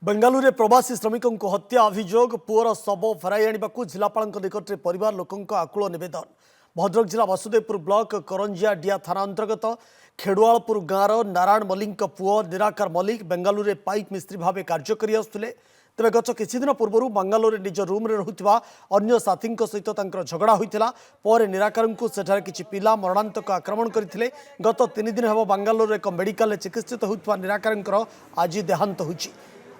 बेंगालुरु प्रवासी श्रमिकों हत्या अभियोग पुअर शव फेराई आने को जिलापाल निकट में परिवार लोकों आकुल नवेदन। भद्रक जिला वसुदेवपुर ब्लॉक करंजियाडिया थाना अंतर्गत खेड़ुआलपुर गाँव नारायण मल्लिक पुओ निराकार मल्लिक बेंगालुरु पाइप मिस्त्री भाव कार्य कर तेज गत किछि दिन पूर्व बेंगालुरु निज रूम रुवा अन्य साथी सहित झगड़ा होता पर निराकार को सेठारे किछि पिला मरणांतक आक्रमण करते गत 3 दिन हेब बेंगालुरु एक मेडिकल चिकित्सित होता निराकार आज देहांत होइछि।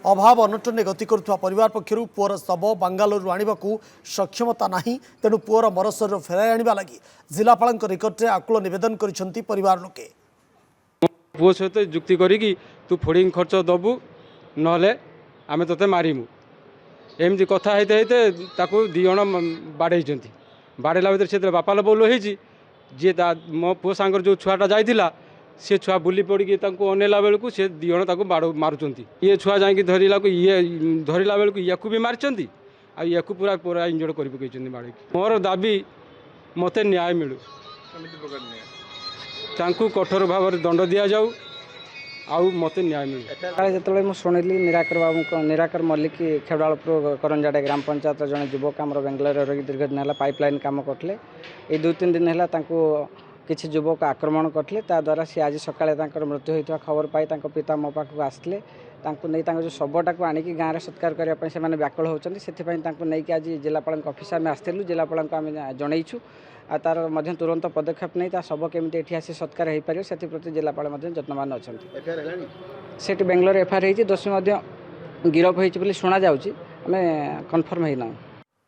अभाव अनटन गति करुवा परिवार पक्षर पुअर शव बेंगालुरु आने को सक्षमता नहीं तेणु पुअर मरशरीर फेराई आने लगी जिलापाल निकट में आकुल नवेदन कर परिवार लोके पुओ सहित जुक्ति करी तू फोडिंग खर्च दबु ना आम ते मारिमु एमती कथा होते दी जन बाड़े बाड़ेला भर से बापाल बोल हो जी मो पुओ सांगर जो छुआटा जाइला सी छुआ बुली पड़ी अनेला बेलू सी दी जन मारुंट ये छुआ जा धरला ये धरला बेलू या भी मारी या पूरा पूरा इंजोर्ड कर पकई बाड़ी मोर दाबी मत न्याय मिलू कठोर भाव दंड दि जाऊ आउ मत न्याय मिले जो शुणिली निराकर बाबू निराकर मल्लिक खेड़ालपुर करंजाड़े ग्राम पंचायत जड़े युवक आम बेंगलोर दीर्घ दिन है पाइपलाइन कम करते ये 2-3 दिन है किसी युवक आक्रमण करते द्वारा सी आज सकाଳେ मृत्यु होता खबर पाई पिता मो पाखक आसते जो शवटा को आणिक गाँव में सत्कार करने से व्याकुल होती से आज जिलापाल ऑफिस आम आसलु जिलापाल आम जनईछु आ तार तुरंत पदक्षेप नहीं शव केमी ये आसी सत्कार हो पार से प्रति जिलापाल जत्नवान अच्छा से बेंगलोर एफआईआर दोषी गिरफ हो शुणा जाऊँ आम कन्फर्म होना।